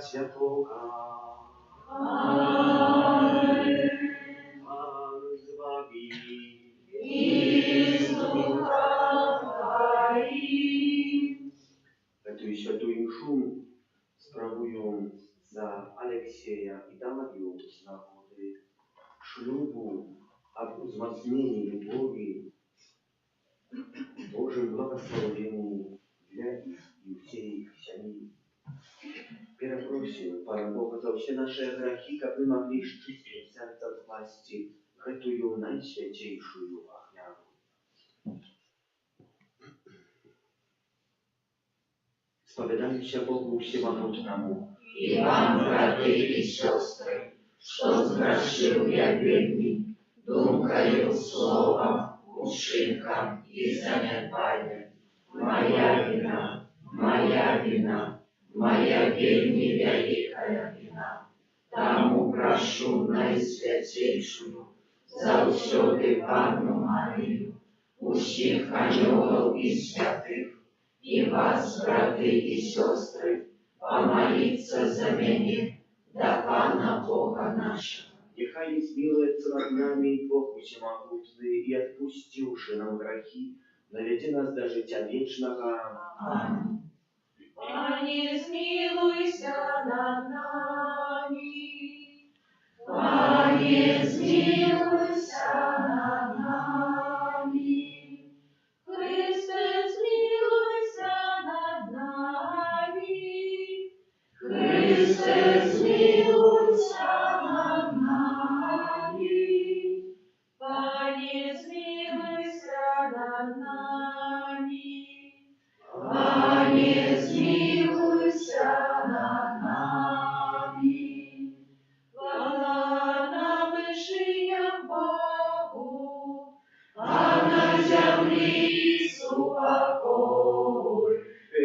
Святого. Pan z wami. Эту świętую mszę sprawują za Aleksieja i Darię z nagody ślubu, aby wzmocnieni любови, Божьим благословении для их и всей их семьи. Перепросим Пана Бога за все наши грехи, как мы могли счистить сердце в власти, эту наисвятейшую охрану. Spowiadajcie Bogu Всемогутному и вам, братья и сестры, что сгрешил я бедный, думкою, словом, учинком и занятанием. Моя вина, моя вельми великая вина. Тому прошу наисвятейшую, завсёды Панну Марию, усіх анёлов и святых, и вас, браты и сестры, помолиться за меня, да Пана Бога нашего. Нехай смилуется над нами Бог Всемогутный и, отпустивши нам грехи, наведи нас до життя вечного. Аминь. Пане, змилуйся над нами. Пане, змилуйся над нами. Христе, змилуйся над нами. Христе, змилуйся над нами. Пане, змилуйся над нами. Пане, змилуйся над нами. Хвала на вышинях Богу, А на землі супокой,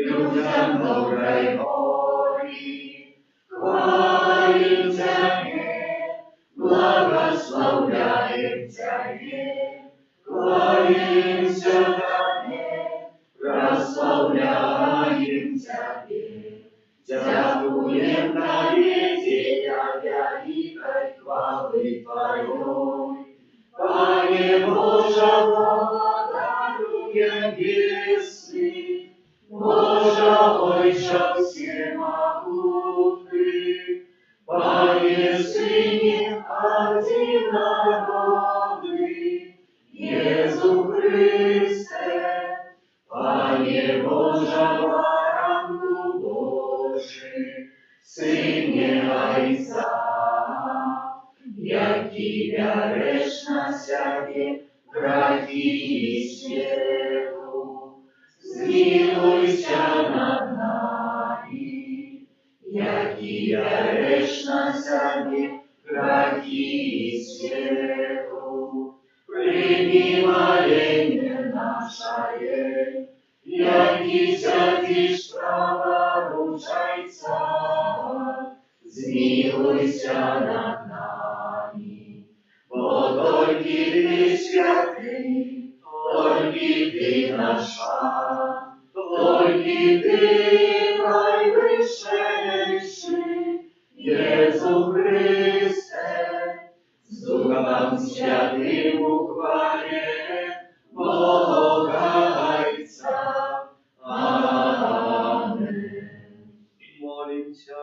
людям доброй волі. Хвалим Тебе, благословляем Тебе, хвалимся Тебе, прославляем Тебя. небесный, Боже, Отче всемогутный, Пане, Сыне одинородный, Иисус Христе, Пане Боже, Баранку Божий, Сыне Отца, я Тебя режь на себе грехи и силу, змилуйся над нами, я Тебя режь на себе грехи и силу, прими моление наше, яки сядешь праворучайца, змилуйся над нами, бо только Ты святый, только Ты наша, только Ты наивысший, Иисус Христе, с Духом Святым ухвале Бога Отца. Аминь. Молимся.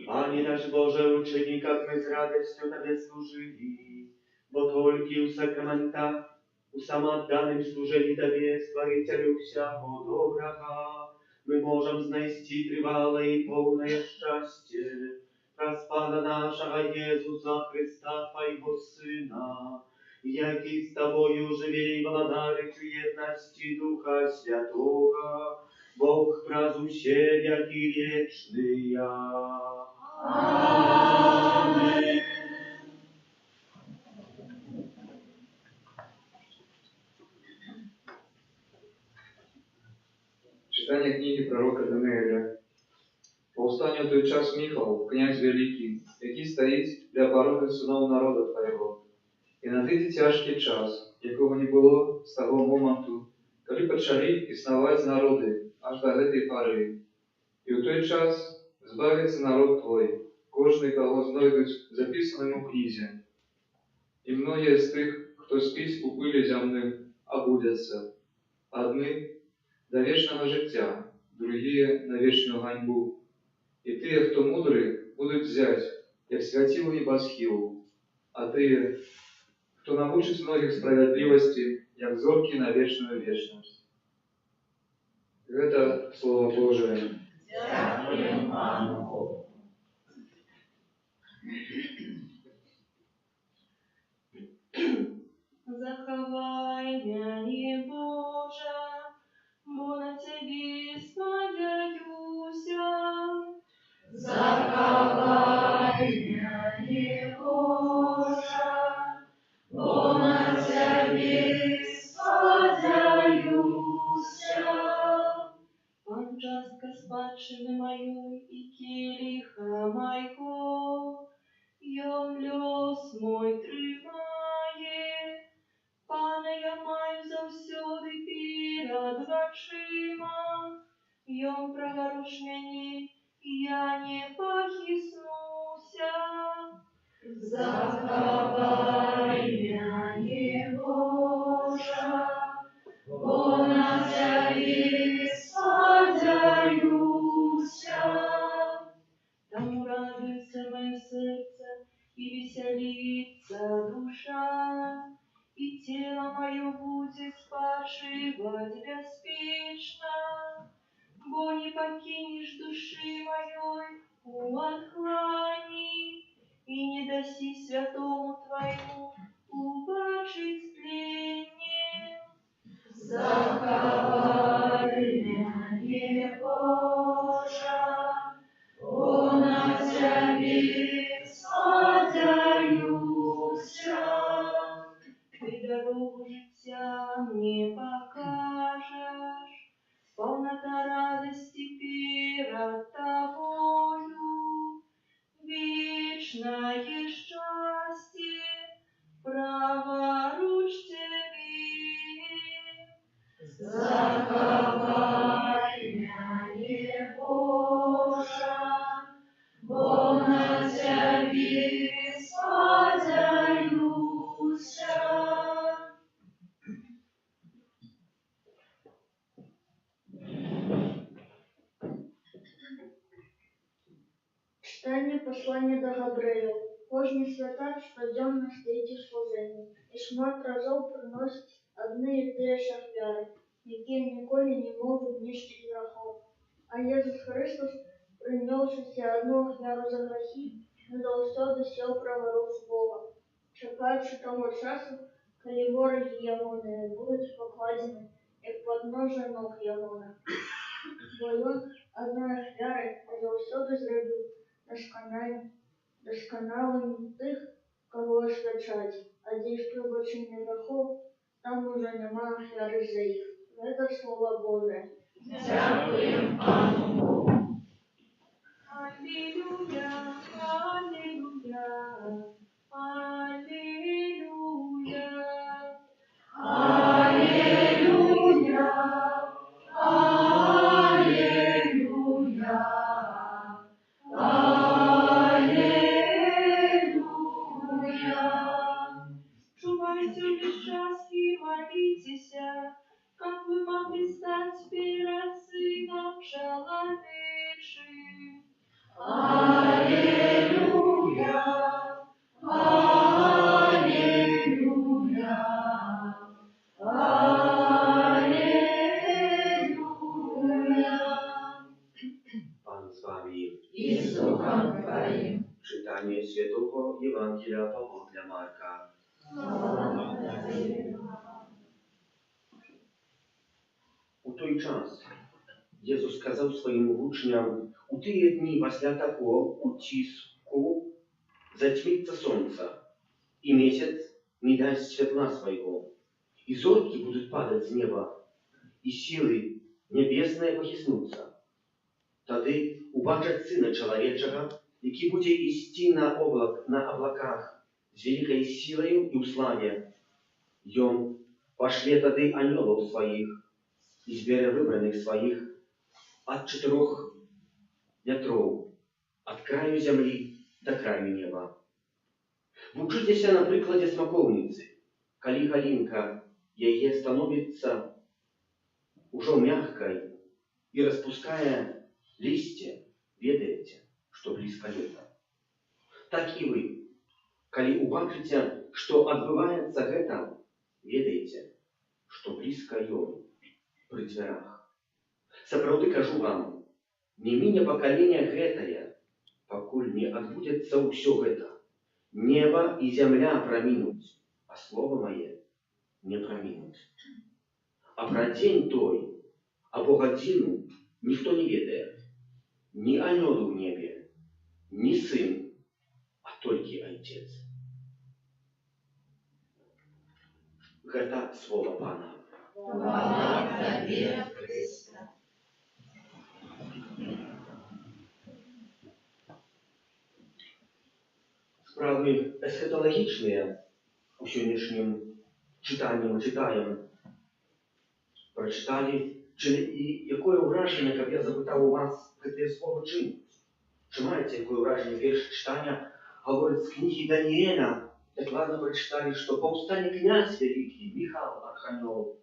Пане наш Боже, учини, как мы с радостью Тебе служили, бо только у сакрамента, у самоотданном служении Тебе, Створителю всякого доброго, мы можем знайти тревалое и полное счастье, распада нашего Иисуса Христа, Твоего Сына, яки с Тобою живей владаричу едности Духа Святого, Бог празуще, яки вечный. Аминь. Читание книги пророка Даниэля. Повстанет той час Михал, князь великий, який стоїть для оборони синов народа Твоего. І надійде тяжкий час, якого не було з того моменту, коли почали існувати народи аж до этой пори. І у той час збавиться народ Твой, кожний, кого знайдуть записаним у книзі. І многие з тих, хто спить у пилі земним, обудяться. Одни до вечного життя, другие на вечную ганьбу. І тие, хто мудрий, будуть взять, як святило небосхилу, а тие, хто научить многих справедливости, як зорки на вечную вечность. Это Слово Божие. Дякуємо Пану Богу. Заховай меня, Боже, бо на Тебе сподяюся. Заховай меня, Боже, бо на Тебе сподяюся. Он частка спадщины моей и келиха моего, Йом лёс мой тримає, Пане, я маю завсёды перед очима, Йом праворуч мені, я не похиснуся. Заховай меня, Боже, бо на Тебе сподяюся. Тому радуется мое сердце и веселится душа, и тело мое будет спашивать беспечно, бо не покинешь души моей у отклани, и не даси святому Твоему убачить тление. Заховай меня, Боже, бо на Тебе сподяюся. Ты дорогу життя мне покажешь, полнота радости перед Тобою, вечное счастье, праворуч Тебе. Заховай меня, Боже, бо на Тебе Читання послання до Габрила. Кожний святар щоденно стоїть у служенні, і шмат разів приносить одні і ті ж ахвяри, які ніколи не можуть нищити грехов. А Ісус Христос, прийнявшися одну ахвяру за грехи, назавсёды сів праворуч Бога, чекаючи того часу, коли вороги Його будуть покладені, як подножжя ног Його. Бо Він одної ахвяри назавсёды зробив досконалим тих, кого освячать, а де ж прибачення грехов, там уже нема ахвяри за їх. Це слово Боже. Дякуємо Пану Богу. Алілуя, алілуя, алілуя. Алілуя, алілуя, алілуя. Чувайте весь час и молитесь, как вы могли стать перед Сыном Человечим. Алілуя, алілуя, алілуя. Pan z wami. I z Duchem Twoim. Czytanie Świętego Ewangelia Pawła Marka. У той час Jezus сказав своїм учням, у ті дні після такого утиску затьмиться сонце, і місяць не дасть світла свого, і зорки будуть падати з неба, і сили небесні похиснуться. Тоді убачать Сина Чоловічого, який буде йти на облаках з великою силою і у славі. Йом пошле тоді ангелів своїх, і збере вибраних своїх от 4 метров, от краю землі до краю неба. Вучитеся на прикладі смоковниці, коли галинка яе становится уже мягкой и распуская листья, ведаете, что близко лето. Так и вы, коли убачите, что отбывается гэта, ведаете, что близко ён при дверях. Сапраўды кажу вам, не мине поколение гэтае, пакуль не адбудзецца ўсё гэта. Небо и земля проминуть, а слово мое не проминуть. А про день той, або гадзіну ніхто не ведае. Ні анёлы ў небе, ні сын, а толькі Отец. Гэта слово Пана. Слава Тебе, Христе. Справы эсхаталагічныя у сённяшнім чытанні мы чытаем. Прочитали, і якое ўражанне, каб я запытаў у вас гэтыя словы чым? Чи маєте якое ўражанне? Першае чытання гаворыць з кнігі Даніэля. Дакладна прочитали, што паўстане князь вялікі, Міхал Арханёл,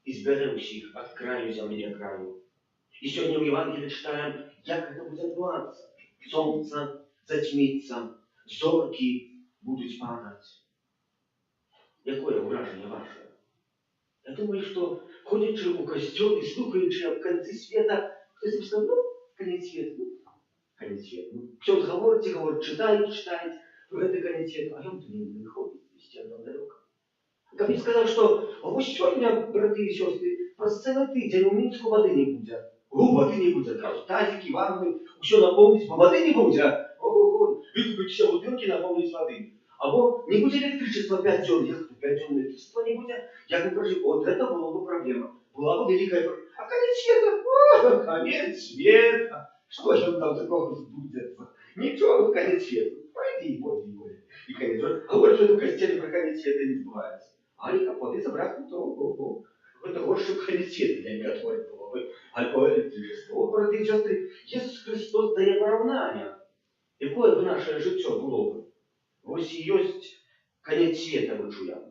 і збярэ ўсіх ад краю зямлі да краю. І сёння ў Евангеліі чытаем, як гэта будзе адбывацца. Сонца зацьміцца, зоркі будуць падаць. Якое ўражанне ваше? Я думаю, что ходячи у костел и слухаючи об конце света, хтось им сказав, конец света, конец света. Все говорить, читають, про это конец света, а он-то не ходит, естественно, далеко. Как я сказал, что ось сегодня, браты и сестры, просто целый тиждень у Минску воды не будет. Воды не будет, сразу тазики, ванны, все наполнить, но воды не будет. Выкупить все бутылки, наполнить воды. Або не буде електричества 5 днів, як 5 днів електричества не буде, як ви прожив, от це була б проблема. Була б велика проблема. А конец света, конец света, что же там такого сбудется? Ничего, конец света, пойди, и конец света. Говорят, что это в костеле про конец света не сбывается. А они капоты забрать, то это вот, чтобы конец света для них отворить было бы, альбо электричество. Вот, браты и сестры, Иисус Христос дає поравнання. Якое б наше життя було б? Ось і ёсць конец света, мы чуем.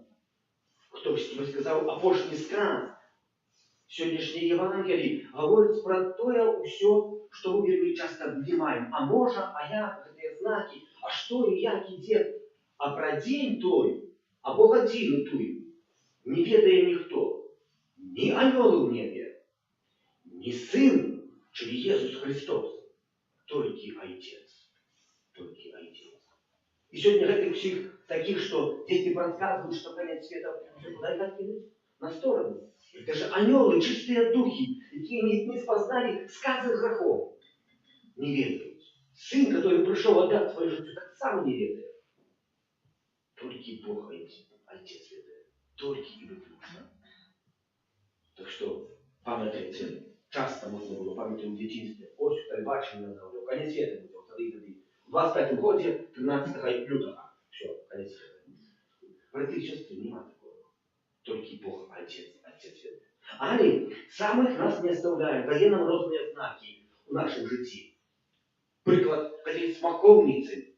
Хтось тобі сказав, апошні сказ. Сьогоднішнє Євангеліє говорить про тое ўсё, што мы вельмі часта абнімаем, а можа, а як, гэтыя знакі, а што і як ідзе, а пра дзень той, або гадзіну тую, не ведае ніхто, ні анёлы ў небе, ні сын, чылі Езус Христос, толькі Айцец, толькі Айцец. І сёння гэтых усіх такіх, што дзеці прадказваюць, што канец света ўжо куды іх адкінуць? На сторону. Это же анёлы, чистые духи, якія не спазналі сказы грахоў. Не ведаюць. Сын, который пришел отдать свою жизнь, так сам не ведает. Только Бог, Отец ведает. Только и выключно. Так что, пам'ятайте, часто можно было пам'ятати у дитинстве. Ось tutaj бачення на землю. Конец света буде. В 25 году, 13 лютого. Все, конец света. Браты и сестры, нема такого. Только Бог, Отец ведает. Они самых нас не оставляют, дає нам разные знаки у нашем житті. Приклад, коли смаковниці,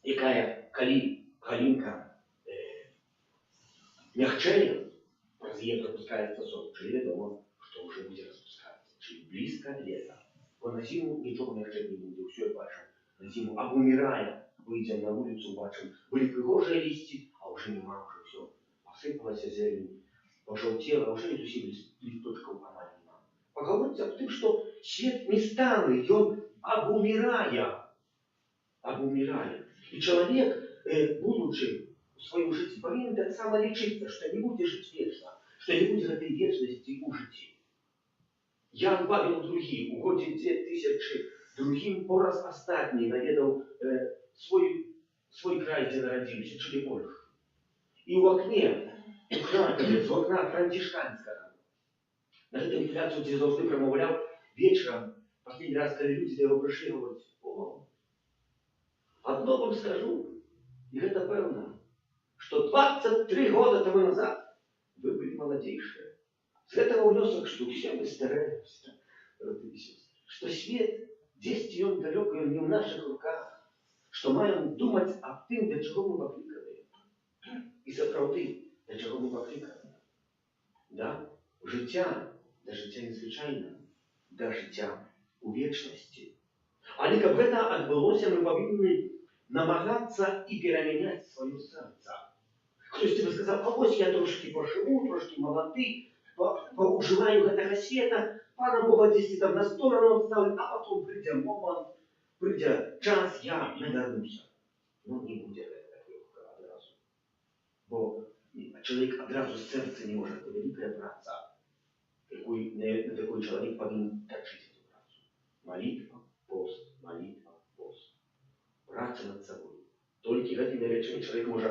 якая, коли галинка мягчее, праз її пропускається сон, чи відомо, що вже буде розпускатися, чи близько літо. Бо на зиму нічого мягче не буде, все бачимо. На зиму обмирає, вийдемо на вулицю, бачимо, були пригожі листя, а вже нема, вже все. Посипалася зелень, пожовтіла, а вже не зусім листочків амаль нема. Поговориться об тим, що світ не стане, він обумирая. И человек, будучи в своем жизни, повинен так само лечиться, что не будет жить вечно, что не будет этой вечности у житті. Ян Павел II у годі 2000 другим пораз остатній наведал свой край, где народился, чили Польшу. И в окне, у Кракове, з окна Франтишканського, на этой инфляцию, где завжди промовлял вечером, последний раз, когда люди до его пришли, говорят: о, одно вам скажу, и это певно, что 23 года тому назад вы были молодейшие. С этого внесок, что все мы стараемся, что свет, действие он далеко, он не в наших руках, что маем думать об тем, для чего мы покликали. И справді, для чого ми покликали. Да? Життя, до життя незвичайно, до життя у вечности. Але каб гэта адбылося, мы павінны намагацца і перамяняць сваё сэрца. Хтосьці бы сказаў: а вось я трошки пожыву, трошки малады, паўжываю гэтага света, Пана Бога дзесьці там на сторону адставлю, а потом прыйдзе момант, прыйдзе час, я навярнуся. Ну, не будзе гэта так лёгка адразу. Бо чалавек адразу з сэрца не можа. Гэта вялікая праца, на такой чалавек павінен тачыць эту працу. Молитва, пост, молитва, пост. Праца над собой. Только гэтымі рэчамі чалавек можа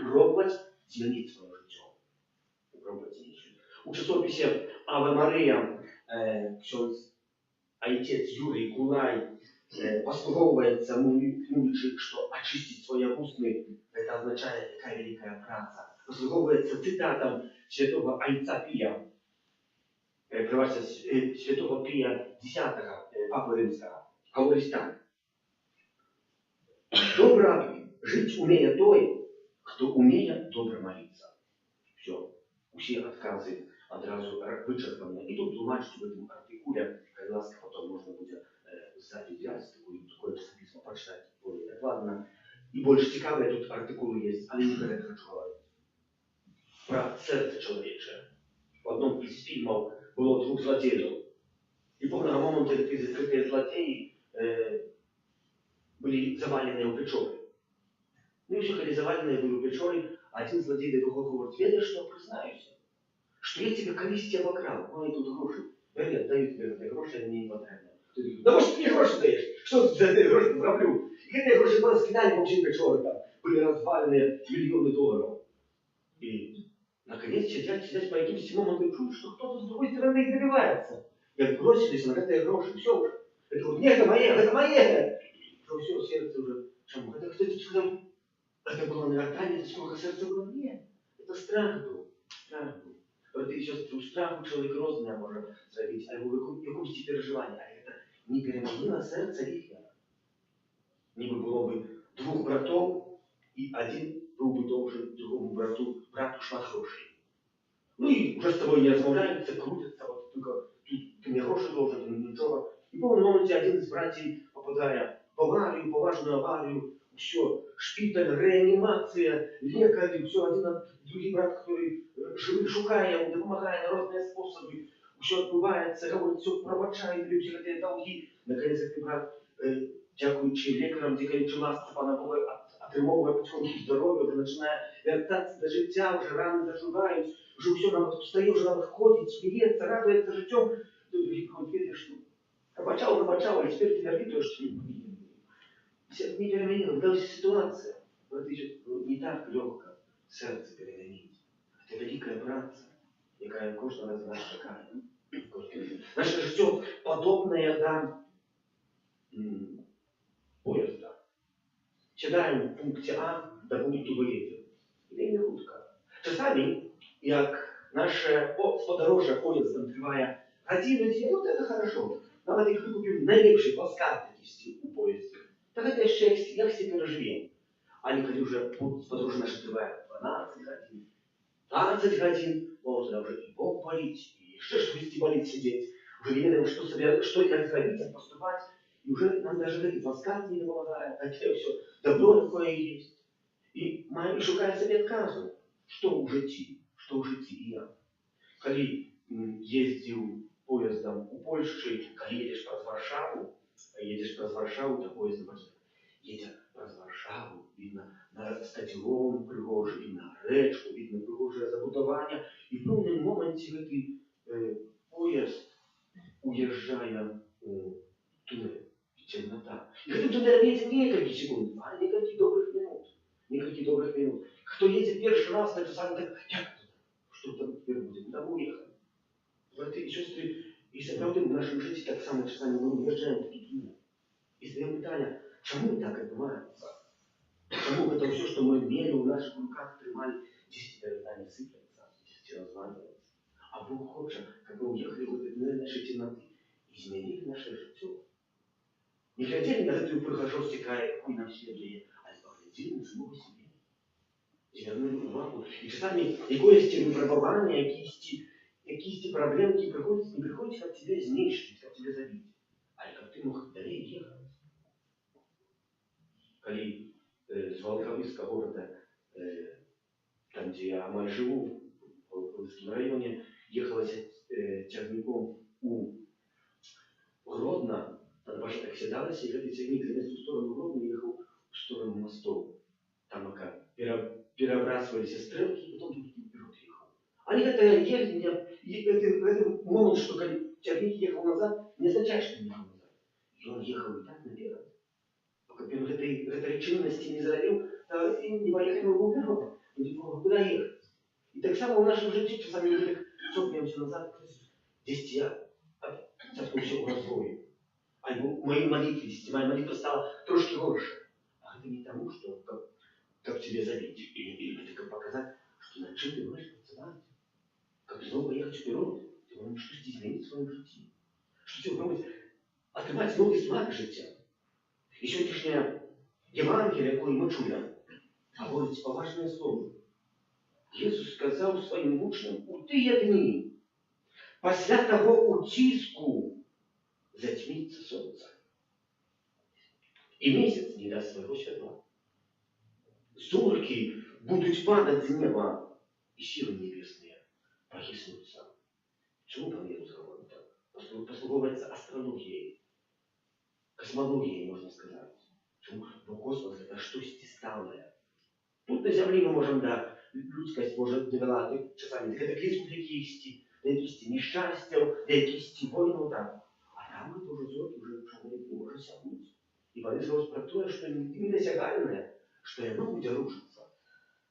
пробаваць змяніць сваё жыццё. У часопісе Ава Марыя ksiądz Айцец Юрий Кулай послуговывается, мовячи, что очистить свои устны, это означает такая великая праца. Послуговывается цитатом святого Айца Пия, святого Пия X, Папы Римского. Говорит так: добро жить умея той, кто умеет добро молиться. Все, все отказы одразу вычерпаны. И тут тлумачить в этом артикуле, когда ласка потом можно будет сзади взять, такое письмо почитать более докладно. И больше цікавые тут артикулы есть, але не про это хочу говорить. Про сердце человечее. В одном из фильмов было двух злодеев. И помню, на момент эти злодеи были завалены у печоры. Ну и все, когда заваленные были у печоры, один злодей до другого говорит: ведаешь, что, признаюсь, что я тебе колись обокрал, мои тут гроши. Я даю тебе эти гроши, они мне не потребны. Ты говоришь: да может ты мне гроши даешь? Что ты за эти гроши зароблю? И эти гроши раскидали по всей печоры, там были развалены миллионы долларов. И наконец сидят по каким-то моментам, чуют, что кто-то с другой стороны их добивается. И отбросились на эти гроши, все уже. Это вот: нет, это мое, это мое. Что все, сердце уже. Чему? Это, кстати, что это было не артание, сколько сердца было? Нет. Это страх был. Страх был. Брати і сестри, у страху чоловік розумія може зробити, або в якомусь переживанні, але це не перемінило серце їхнє. Ніби було б двох братів, і один був би должен другому брату шмат грошей. Ну і вже з тобою не розмовляються, крутяться, от тільки тут ти мені гроші должен, ти нічого. І в певному моменті один із братів попадає в аварію, поважну аварію, все, шпиталь, реанімація, лікарі, все, другий брат, який живий, шукає, допомагає на різні способи, все відбувається, говорить, все, пробачає, всі ці долги. Наконець, цей брат, дякуючи лікарям, дякуючи ласці пана Бога, отримовує потихоньку здоров'я, вже починає вертатися до життя, вже рани заживають, вже все, нам встає, вже нам ходить, сміється, радується життям. Тут другий приходить, видиш, що пробачав, а теперь ты вербитуешь, что не переменилась ситуация. Но это еще не так легко сердце переменить. Это великая праца, якая кожного з нас чекає. Наше життя подобне до поїзда. Сідаємо в пункті А до пункту Б. І не хутко. Часами, як наше подорожжя поїздом триває годину-дві, ну це хорошо. Навіть як ми купимо найліпший плацкарт якийсь у поїзді, то це ще як всі переживемо. А коли вже подорожжя наше триває 12 годин, 20 годин, о, тоді вже і бок болить, і ще швидкі болить сидіти. Уже не ведаем, что как зробить, как поступать. И уже нам даже этот плацкарт не помогает, хотя все добро такое есть. И мы шукаем себе отказу, что у житті і я. Коли ездил поездом у Польши, коли едешь през Варшаву, то поезд едет през Варшаву, видно на стадіон пригожий, видно речку, видно пригожее забудовання. І в певному моменті цей поезд уезжая у туннель, темнота. И в этом туннеле едет несколько секунд, а несколько добрых минут. Кто едет первый раз, так сам так, что там теперь будет, куда мы уехали. Братья и сестры, и naprawdę в нашем жизни так само часами мы уезжаем в ту туннель. И задаем питание, чему так отбывается? Чему это все, что мы имели в наших руках, тримали, здесь теперь не сыплется, здесь разваливается. А Бог хочет, как мы уехали в этой нашей темноты, изменили наше життя. Не глядели на эту прихожость, какой нам следует, а поглядели на самого себе. Звернули увагу. І часами якоїсь випробування, якісь проблеми, які приходять, не приходять, як тебе знищити, як тебе забити, а як ти мог далі їхати. Коли з Волковыска города, там, где я май живу, в Волковыском районе, ехалось тягником у Гродно, тогда башня так седалась, и этот тягник заместо в сторону Гродно ехал в сторону мостов. Там перебрасывались стрелки, и потом тут вперед ехал. Они это этот момент, что тягник ехал назад, не означает, что он ехал назад. И он ехал и так наперед. Пока он этой речинности не заявил, то и не поехал в вперед. Куда ехать? И так само в нашем житті часами мы так цокнемся назад, здесь я заткнувся у разбою. Альбо моей молитве, моя молитва стала трошки горше. А это не тому, что как тебе забить, или только показать, что над чем ты можешь працевать. Как снова поехать вперед, ты можешь что-то изменить в своем житті. Что тебе пробовать открывать новый смак життя. И сегодняшнее Євангелие, яке ми чуємо, говорить поважне слово. Ісус сказав своїм учням, у тие дні, після того утиску, затьмиться сонце. І місяць не дасть свого світла. Зорки будуть падати з неба, і сили небесні погиснуться. Чому пан Ісус говорить так? Послуговується астрологією, космологією, можна сказати. Чому? Бо космос – це щось стале. Тут на землі ми можемо, да, людськість може довела часами катаклізм якісь, до якісь нещастя, до якісь війни, так. А там это уже зорки, уже человеку може сягнути. І вони сказали про те, що недосягальне, що оно буде рушиться,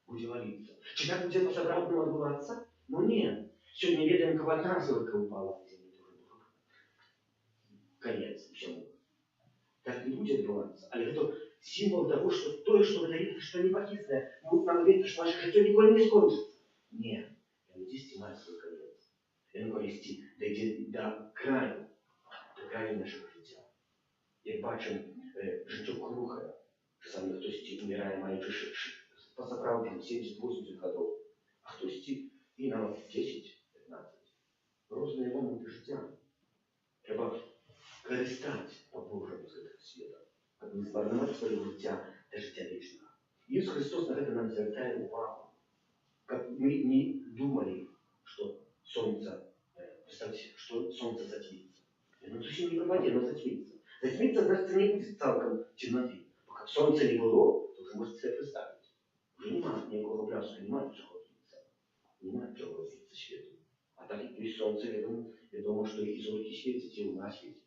буде валиться. Чи так буде по-обратному відбуватися? Ну ні. Сьогодні ведаем, кого трансорка упала на землю, тоже был конец всему. Так не будет відбуватися. Але это символ того, что то, что вы даете, что не похисное, нам говорит, что ваше життя ніколи не скончится. Нет. Я здесь снимаю свой конец. Я не повести дойти до краю нашого життя. Як бачимо, життя крухає. Саме хтось умирає, маючи по заправкам 70-80 годов, а хтось і навіть 10-15. Різні моменти життя. Треба користать по-божому з гэтага света, каб не змарнаваць свайго жыцця да жыцця вечнага. Ісус Христос на гэта нам звяртае увагу, каб мы не думали, что солнце, представьте, что солнце затмится. Оно зусім не пропадет, оно затмится. Затмится, значит, не будет цалком темноты. Пока солнца не было, то вы можете себе представить. Уже нема никакого бляску, нема чего робиться. Нема чего робиться свету. А так и есть солнце, я думаю, что и зорки светят, и луна светит.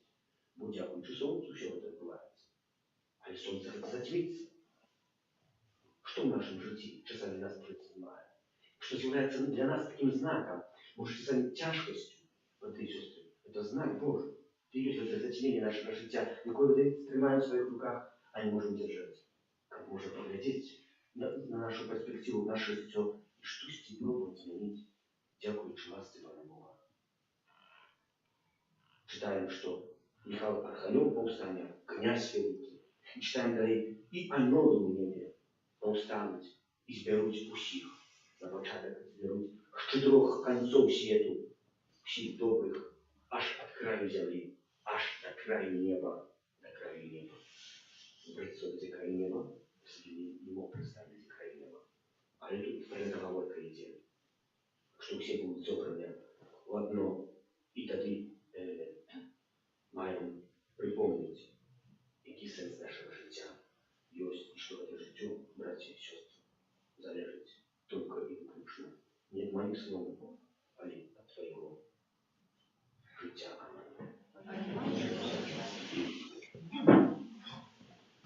Бо дякуючи солнцу все это відбувається. Але солнце затмится. Что в нашем житті часами нас предснимает? Что является для нас таким знаком, может, часами тяжкостью, братья и сестры. Это знак Божий. Ты есть вот это затмение нашего життя, якое мы тримаем в своих руках, а не можем держать. Как можем поглядеть на нашу перспективу, наше життя, и что с тебе будет изменить, дякуючи ласці Пана Бога. Читаем, что Михаил Архангел повстання, князь великий. І читаємо далі, і ангели у небі повстануть і зберуть усіх. На початок зберуть з 4 концов світу, всіх добрих, аж від краю землі, аж до краю неба, до краю неба. Представьте край неба, если не мог представить край неба. А тут переговорка йде, що всі будуть зобрані в одно, і тоді маємо припомнити, який сенс нашого життя есть, и что это життя, братья и сестры, залежить только и выключно не от моих слов, а от твоего життя.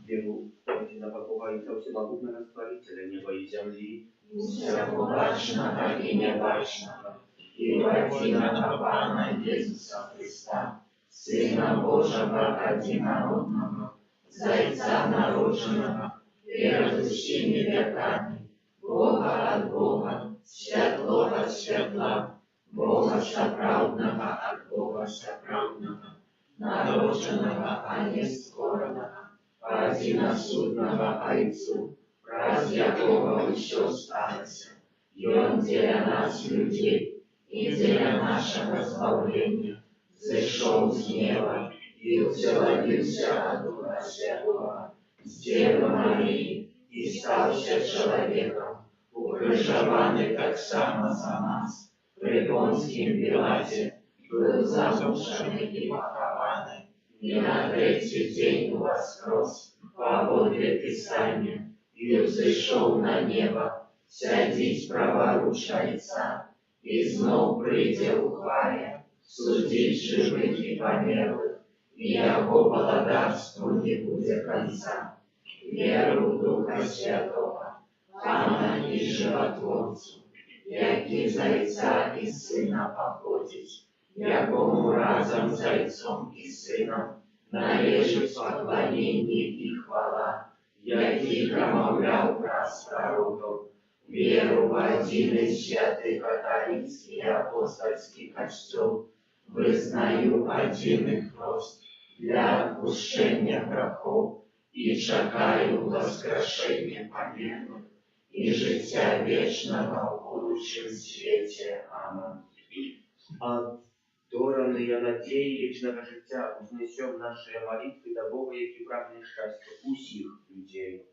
Веру на Бога и Всемогутного Створителя неба и земли, всякобачного и небачного, и единого Пана Иисуса Христа, Сына Божьего одинородного, Зайца народженного, перед всеми веками, Бога от Бога, светлого от светла, Бога соправдного от Бога соправдного, народженного, а не скорого, одиносудного Отцу, раз якого все сталося, и Он для нас, людей, и для нашего избавления, зашел с неба и вселился от Духа Святого, с Девы Марии, и стался человеком, укрыжованный так само за нас, при Понтским Пилате, был замученный и похованный, и на третий день воскрес по воле Писания, и взошел на небо, сядить праворуч Отца, и знов прийде у хвале, судить живых и померлых, и Его благодарству не будет конца. Веру в Духа Святого, Пана и Животворцу, який Зайца и Сына походить, якому разом Зайцом и Сыном належит поклонение и хвала, який промовлял праз пророков, веру в один и святый католический апостольский костел, вызнаю один и хрост для отпущения грехов и чекаю воскрешения померлых и життя вечного в будущем свете. Аминь. Адораные надеи вечного життя, узнесем наши молитвы до Бога, який прагне щастя усіх людей.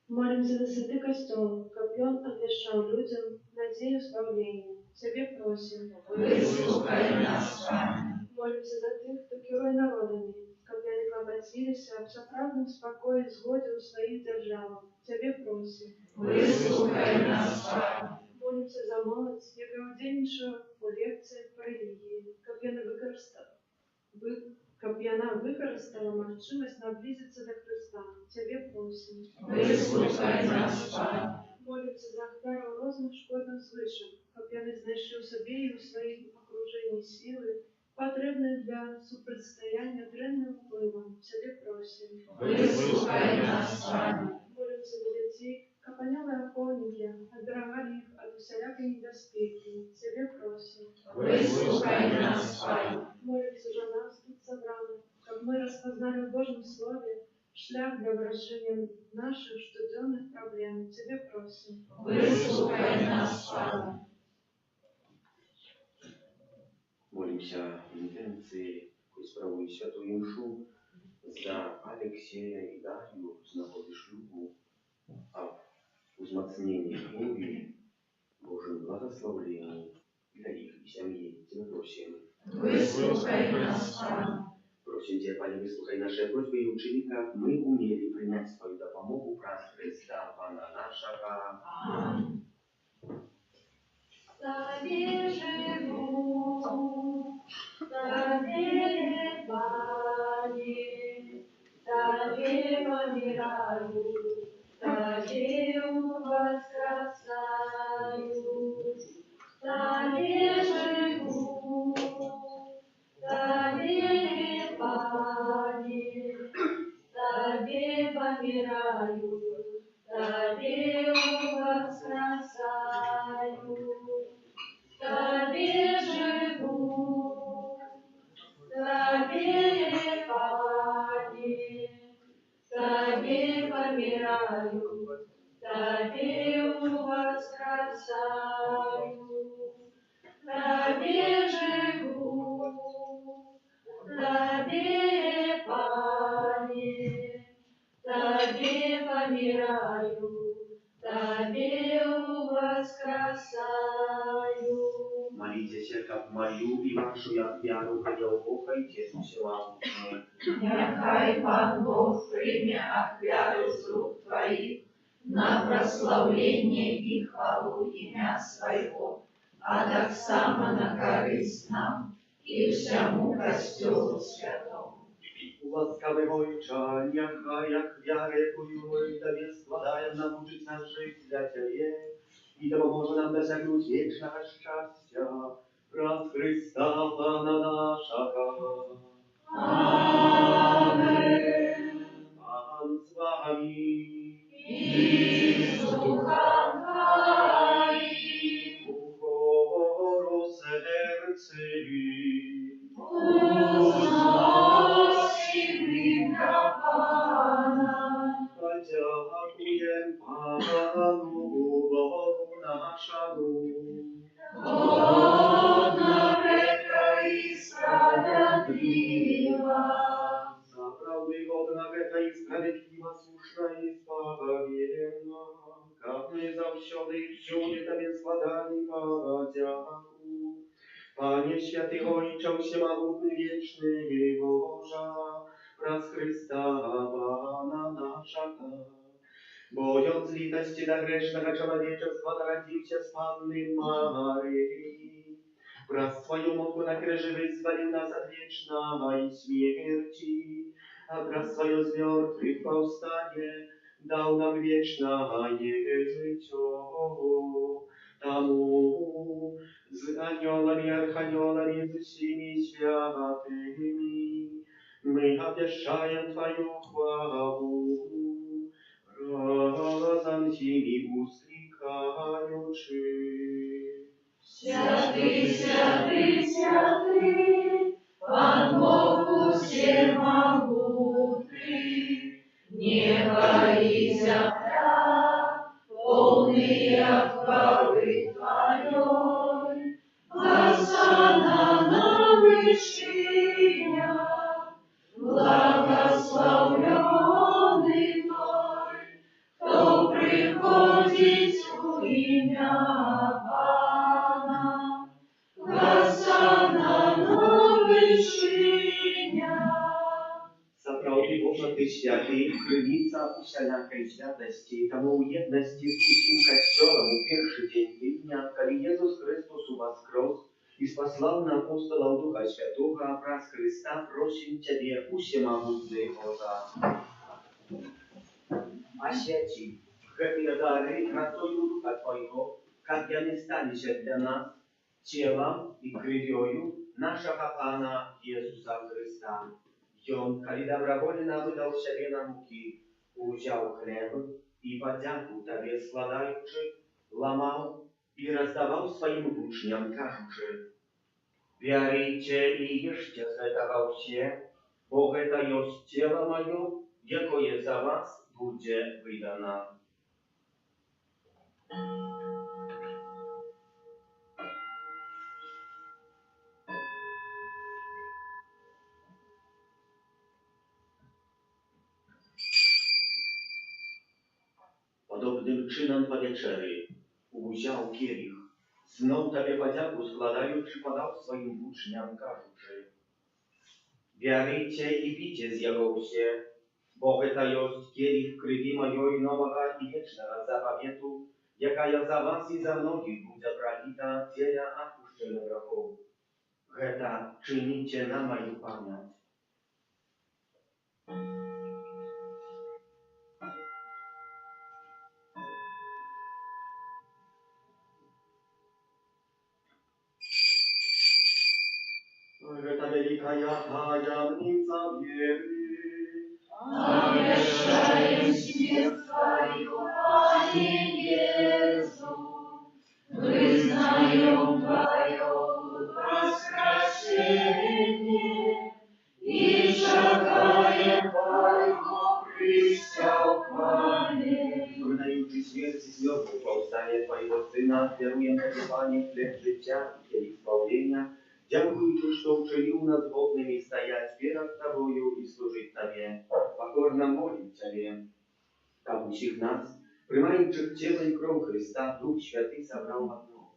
Молимся за святый костел, как он обещал людям надею избавления. Тебе просим. Выслухай нас, Пане. Молимся за тих, хто керує народами, как они клопотилися в соправдном спокое и згоде у своих державах. Тебе просим. Выслухай нас, Пане. Молимся за молодь, яка удільніша у лекціях по релігії, каб яна використала можливість наблизитися до Христа. Тебе просим. Выслухай нас, Пане. Молимся за ахтарів розних шкодних звичок, каб яни знайшли в собі і у своїм окруженні сили, потрібні для супротистояння древним впливам. Тебе просим. Выслухай нас, Пане. Молимся за детей, как поняли охотники, оберегали их от всякой небезпеки. Тебе просим. Выслухай нас, Пане. Молимся за нас тут собраных, как мы распознали в Божьем Слове, шлях для выражения наших штоденных проблем. Тебя просим. Выслухай нас, Пане. Молимся в интенции, справуй святую мшу за Алексея и Дарью з нагоди шлюбу, а в узмацнении любви Божьем благословении для их и семьи. Тебя просим. Выслухай нас, Пане. Просим Тебя, Пане, выслушай наши просьбы и учини, как мы умели принять свою допомогу праз Христа, Пана нашего. Аминь. Тебе живу, Тебе, Пане, Тебе помираю, Тебе воскресаю, Тебе живу, Тебе, Пане, Тебе помираю, Тебе воскресаю. Тебе живу, Тебе, Пане, Тебе помираю, Тебе воскресаю. Тебе живу, Тебе, Пане, Тебе помираю, Тебе воскресаю. Молитесь, как мою и вашу я вяру, предохайте всемогущее. Нехай Пан Бог прийме ахвяру з рук Твоих на прославление и хвалу имя Своего, а так само на корысть нам и всему костелу святому. Łaskawy Ojcze, niechaj jak wiarę Twoją my Tobie składają nauczyć nas żyć dla Ciebie i to pomoże nam dosięgnąć wiecznego szczęścia przez Chrysta Pana naszego. Amen. Pan z Wami. I z duchem Twoim. Uforo sercy. Uznosim imię Pana. Podziękuję Panu Bogu naszemu. Godna reka i sprawiedliwa. Naprawdę godna reka i sprawiedliwa, słuszna i zbawienna. Jak my zawsiody i wsiądzie Tobie składali podzięku. Panie święty Ojcze, wszechmogutny, wieczny Boża, przez Chrysta Pana naszego. Bojąc litości dla grzesznego człowieczeństwa, narodził się z Panny Maryi. Wraz swoją mocą na krzyży wyzwolił nas od wiecznej śmierci, a wraz swoją z mертwych powstanie dał nam wieczne życie. Тому z aniołami, archaniołami, z wszystkimi świętymi my obwieszczają Twoją chwałę. Razem z nimi usklikający. Святый, святый, святый, Пан Бог всемогутный, небо и земля, полные хвалы Твоей. Госанна на вышинях, благословленный Твой, кто приходит в имя Пана. Госанна на вышинях. Zaprawdę Boże, Ty święty, krynica wszelakiej świętości, тому jedności z wszystkim Kościołem u pierwszy dzień dnia, kiedy Jezus Chrystus воскрес i spasłał nam apostołów Ducha Świętego, a przez Chrysta prosim Ciebie, wszechmogutny Boże. Oświeci te dary krasою Ducha Twojego, jak oni stali się dla nas ciałem i krwią naszego Pana Jezusa Chrysta. I On, kiedy dobrowolnie wydał siebie na muki, wziął chleb i podzięku Tobie składający, łamał i rozdawał swoim uczniom, każący: Wierujcie i jeszcie z tego się, bo to jest ciało moje, якое за вас буде видано. Podobnym czynem po wieczery узяł kielich, znów Tobie podziaku składając, podał swoim uczniom, każuczy: Wierujcie i pijcie z jego się, bo to jest kielich krwi mojej nowego i wiecznego zapawietu, jaka ja za was i za mnogich będzie prolita dla odpuszczenia grzechów. To czynicie na moją pamięć. Ta wielka tajemnica wiery. Obwieszczają śmierć Twoją, Panie Jezu, wyznają Twoją wskrzeszenie i czekają Twojego przyjścia, Panie. Wyznający śmierć i zmiotu powstanie Twojego Syna, wieruję Tobie, Panie, chleb życia i kielich zbawienia. Dziękuj, że uczynił nas godnymi стоять перед Тобою и служить Тебе. Покорно молим Тебе, как всех нас, приймаючи тело и кровь Христа, Дух Святый собрал в одно.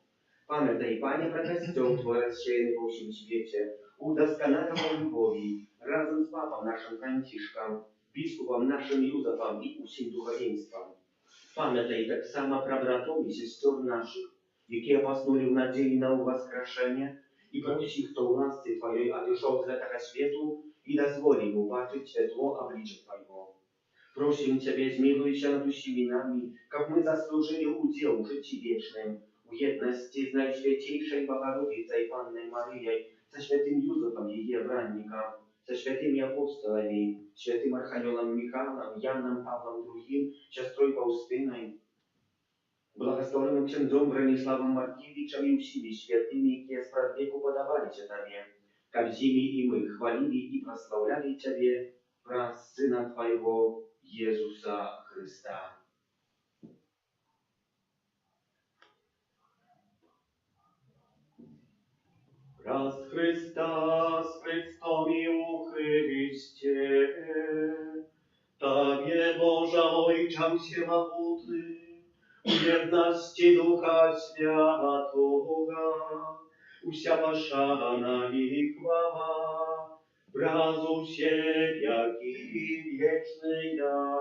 Памятай, Пане, про костел Твой расширенный во всем свете, удосконаливал любови, разом с Папом нашим Франтишком, Biskupом нашим Юзефом и усім духовенством. Памятай так само про братов и сестер наших, які поснули в надії на воскрешение, i prosi, kto w łasce Twojej odeszł z tego światu i dozwoli mu patrzeć światło oblicze Twojego. Prosim Ciebie, zmiłuj się nad usiłinami, jak my zasłużyli udział w życiu wiecznym, u jedności z Najświętejszej Bogorodicy Panny Maryją, ze świętym Józefem, jej brannika, ze świętymi apostolami, świętym Archaniołem Michałem, Janem Pawłem II, siostrą Faustyną, Благословенным księdzом Bronisławem Markiewiczem i усіми świętymi, jakie z prawdziwego podawali Cię Tobie, jak z nimi i my chwalili i prosławiali Ciebie, przez Syna Twojego, Jezusa Chrysta. Przez Chrysta, z Chrystom i u Chryście, Tobie Boża Ojczam się machutny, jedności Ducha Świętego, usia Waszana i chwała, brazu się, jak i wieczny ja.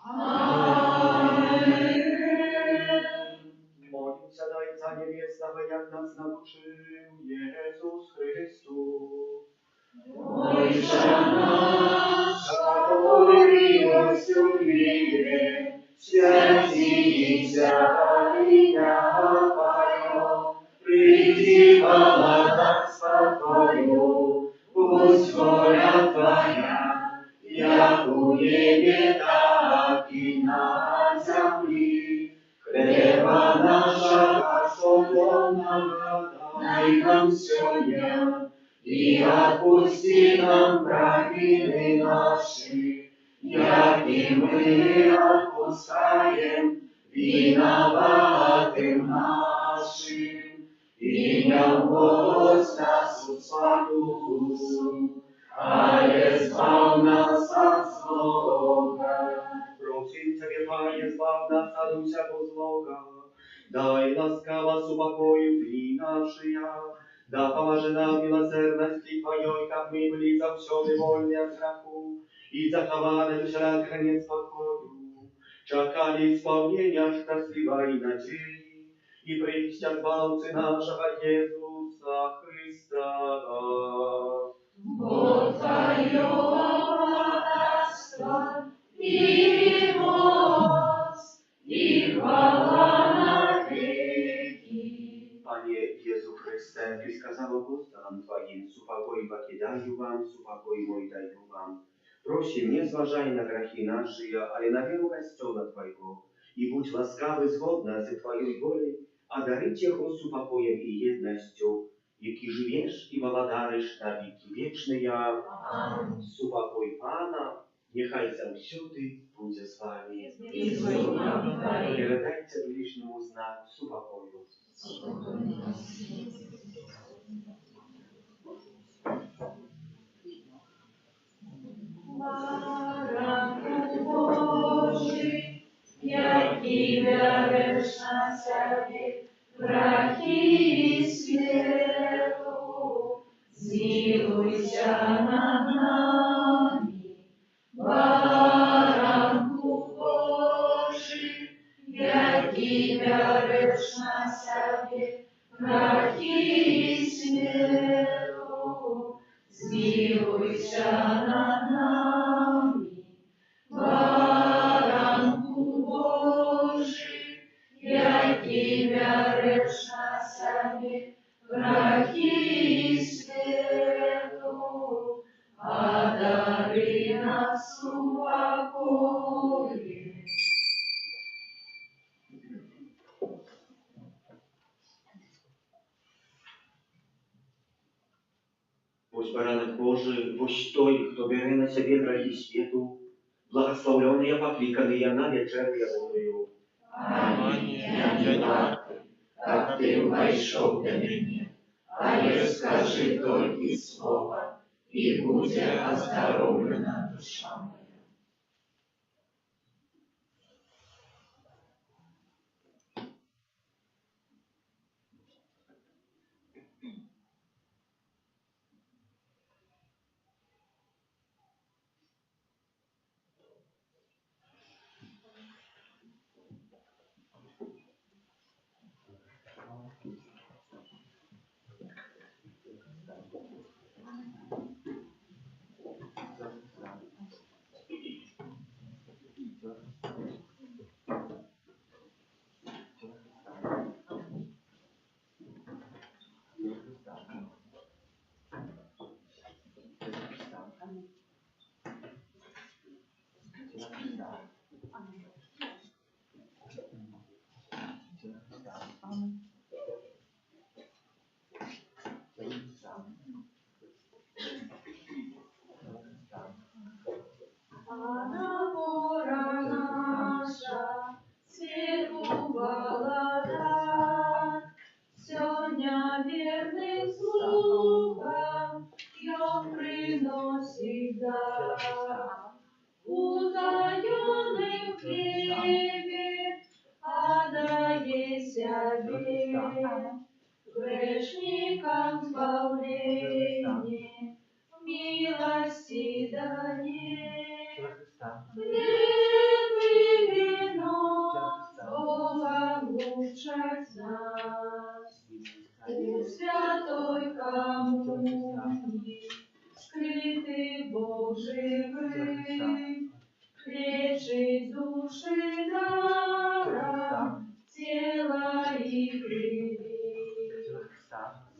Amen. Modlimy do Ojca Niebiesnego, jak nas nauczył Jezus Chrystus. Ojcze nasz, któryś w niebie, święcijcie imię Twoje, przyjdź królestwo Twoje, будь воля Твоя, як у небі, так і на землі. Хлеба нашого щоденного дай нам сьогодні, і отпусти нам провини наші, як і ми отпускаємо виноватым нашим. И не вводь нас в спокусу, ale zbaw nas od złego. Просим Ciebie, Panie, zbaw nas od wszelkiego złoga. Daj łaskawa z upokoju dni nasze, da pomoże nam miłosierności Twojej, jak my byli zawsze wolni od strachu i zachowani wszelkie niespokoju. Czekali spełnienia szczęśliwej nadziei i przyjścia Zbawcy naszego Jezusa Chrysta. Bo Twoje bogactwo i moc i chwała na wieki. Panie Jezu Chryste, Ty skazał apostolom Twoim, supokój покидаю вам, supokój mój daju wam. Prosim, nie zważaj na grzechy nasze, ale na wielu Kościoła Twojego i bądź łaskawy zgodna ze Twojej woli, a daryć Jego supokojem i jednością, jaki żyjesz i władarysz na wieki wieczne. Supokój Pana Нехай завсюди буде з вами. І з Духом Твоїм. Передайте ближньому знак супокою. Baranku Boży, jaki wiaresz na sobie, grachy i śmiertu, zmiłuj się nad nami. Baranku Boży, jaki wiaresz na sobie, grachy i śmiertu, zmiłuj się nad nami. Baranku Boży, jaki miaresz na sobie grachy i śmiertu, a dary nas upokoje. Ось баранок Божий, ось той, хто бере на себе грехи світу, благословлений, покликаний на вечерю Ягоною. Аминь, я не варта, как ты войшов до меня, а я скажи только слово, и будет оздоровлена душа моя. Она пора наша, свекувала так, сегодня верным слугам ее приносит дар. Узаённый в хлебе, отдае себе, грешникам избавление, милости дает. Хлеб и вино, Богом лучшать нас, у святой коммунии, скрытый Божий крик, лечить души даром, тела и крови.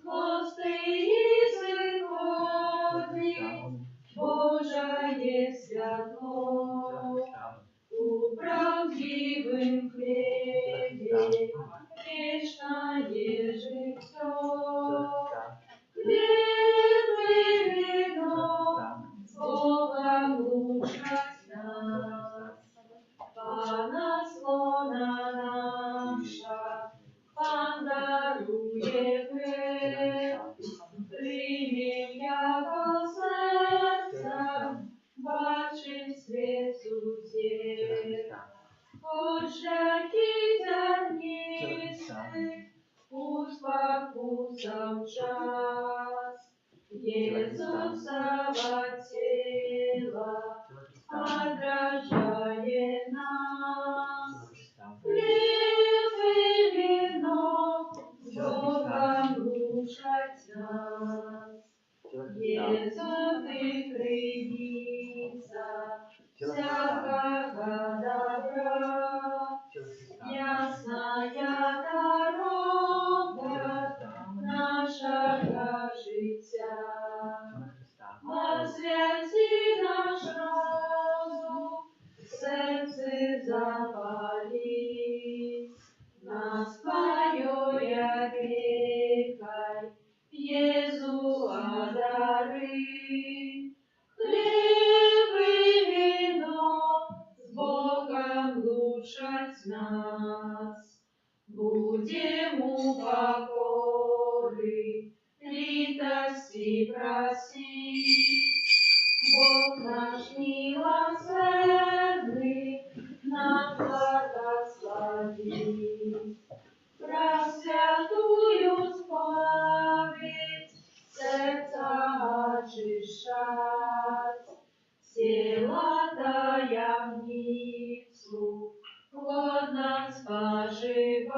Злостный исходник, Божие святло, у правдивым хлебе вечное житье. Хлеб и вино, Богом лучшать нас, Панаслона наша, Пан дарує хлеб, примем яко сердца, бачить свет суде. Ошляки зернисты, пусть покусом час, Иисусова тело отражает нас. Хлеб и вино, Богом лучшать нас. Иисус ты крыница всякого добра, ясная дорога нашего життя. Освяти наш розум, серце запали, нас твоей опекой, Єзу одари. Хліб милости проси. Бог наш милосердный, нам благослови. Пресвятую споведь сердца очищать, села таямницу плодно споживать.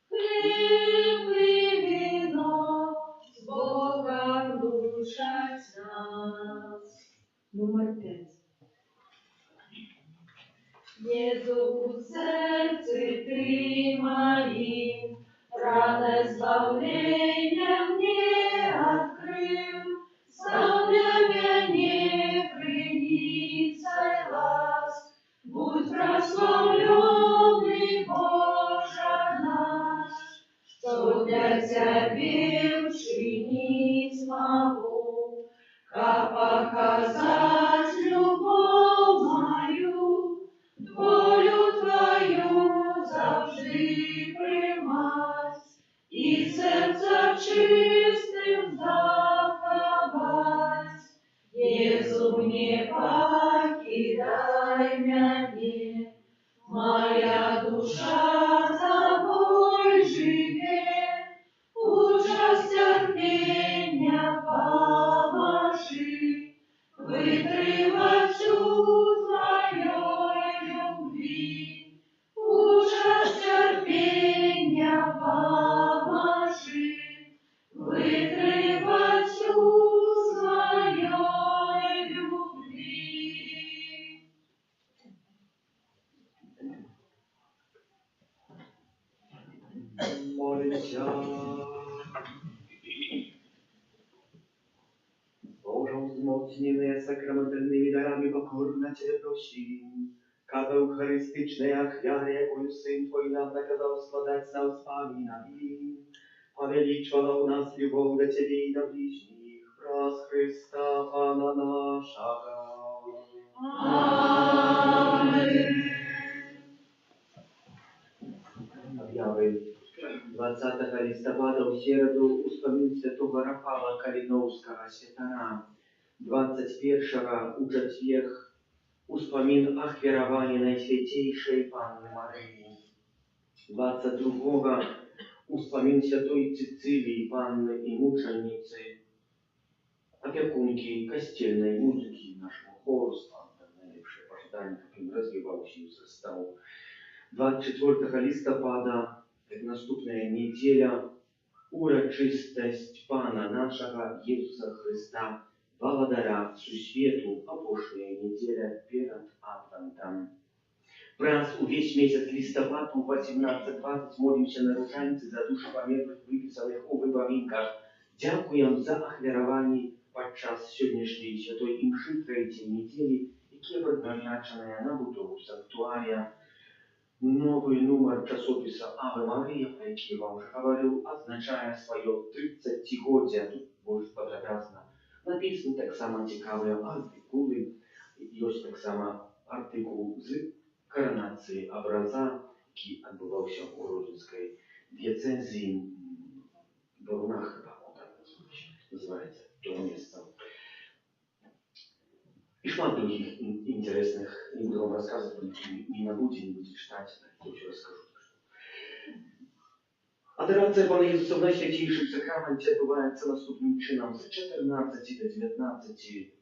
Хлеб и вино с Богом лучшать нас. Номер 5. Jezu, u sercu Ty moim, rane zbawienia mnie odkrył, zbawienie krynicę łask, будь прославленный, Боже наш, что для Тебя учинить могу, как показать любовь мою, волю Твою завжди приймать, і серце чистим заховать. Єзу, не покидай мене, моя душа Тобой живе, ужас терпения поможи, витривать у Твоей любви, ужас терпения поможи, витривать у Твоей любви. Молимся. Боже, взмocnенные сакраментальными дарами покорно Тебя просим, как евхаристичной охляне, якую Сын Твой нам наказал складать на воспоминании, повеличила у нас любовь до Тебе и до ближних, праз Христа Пана нашего. Аминь. Объявы 20 листопада в середу успомин святого Рафала Калиновского святара, 21-го у четверг успомин ахвярования Наисвятейшей Панны Марии, 22-го успомин святой Цицилии Панны и мученицы, опекунки костельной музыки нашего хору, наилепшее пожелание, каким развивался и возрастал. 24 листопада, як наступная неделя, урочистость Пана нашего Иисуса Христа, благодаря всю свету, опошная неделя перед Адвентом. Раз увесь месяц листопада в 18:20 молимся на ружанці за душі померлих, виписаних у вибавінках. Дякуємо за ахвярование подчас сьогоднішньої святої імши третьої неділі, які предназначені на будову санктуарія. Новый номер часописа «Аве Мария», про який я вам уже говорил, означає своє 30-годдя, тут більш подробно написано, так само цікаві артикули, є так само артикул з коронації образа, який відбувався у Родинській дієцезії Борунах, так називається то місце. И шмат других интересных, не буду вам рассказывать, не могу, не будете читать, я еще расскажу. Адорация Пана Иисуса в Найсвятейшем Сакраменте отбывается наступным чином с 14 до 19.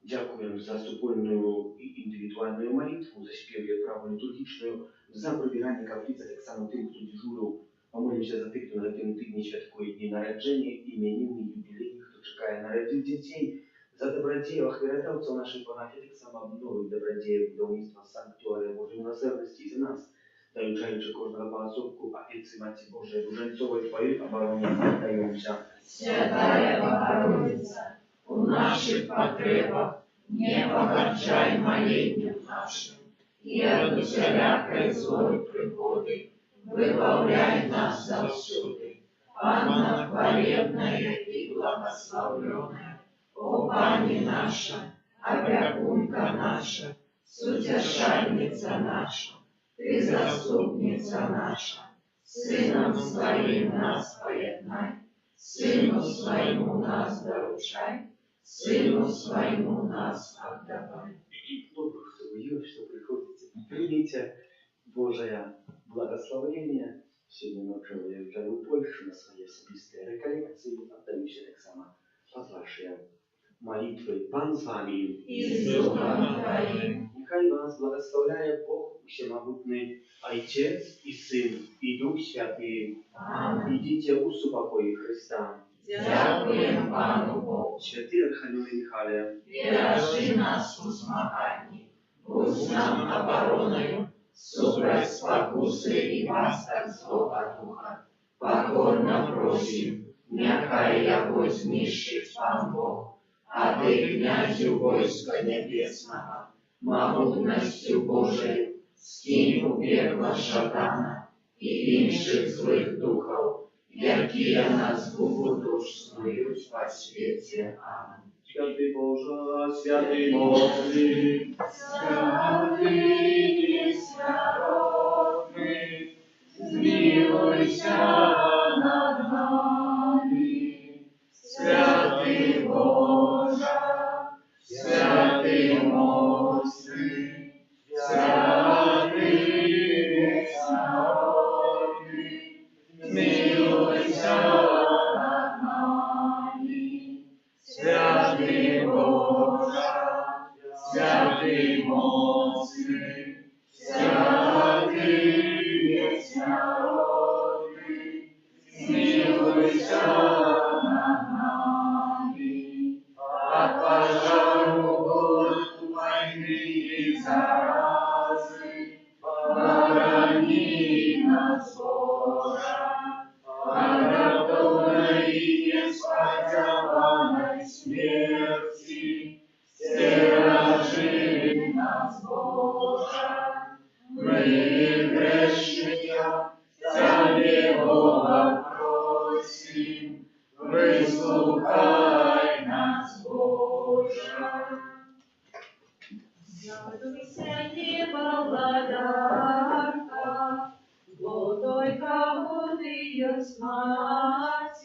Дякуем за супольную и индивидуальную молитву, за спев'я праву літургічную, за прибирання каплиці, так само тим, хто дежурив. Помолимося за тих, хто на тим тижні святкує дні народження, іменинні, юбілейні, хто чекає народив дітей. За добродею охвиротавцев нашей парафии, так само новых добродеев будівництва санктуария Божої милосердності за нас, долучаючи кожного по особку, Отець і Маті Божої, Руженцової Твоїй обороні віддаємося. Святая Богородица, у наших потребах не погорчай молением нашим, и от усялякой злой приходы выбавляй нас завсюди. Анна хвалебная и благословленная, о Пани наша, опекунка наша, сутешальница наша, Ты заступница наша, Сыном Своим нас поеднай, Сыну Своему нас доручай, Сыну Своему нас отдавай. Добрых, что вы есть, что приходите. Примите Божие благословение. Сегодня ночью я уезжаю в Польшу на свои особистые реколлекции. Отдаюсь так само под ваши молитвы. Пан с вами. И с Духом Твоим. Нехай вас благословляет Бог Всемогутный, Отец и Сын, и Дух Святый. Аминь. Идите у супокоя Христа. Дякуем Пану Богу. Святый Архангел Михаиле, Виражи нас у змаганні, будь нам обороною, супроть спокуси і пасток злого духа. Покорно просим, нехай яго знищить Пан Бог, а ти, князю войска небесного, могутностью Божией, скинь у пекла шатана и інших злых духов, якія на згубу душ снують по свете. Аминь. Święty Boże, święty mocny, Святый бессмертный, zmiłuйся над нами. Святый Боже, святый мощный, святый бессмертный, zmiłuйся над нами. Святый Боже, святый мощный, святый бессмертный, zmiłuйся над нами. От пожару голод войны и заразы, похорони нас, Боже, от готовной и неспасенной смерти, стережи нас, Боже. Мы грешные, Тебе Бога просим, выслухай нас, Боже. Радуйся, неблагодарка, бо той, кого ты есть мать,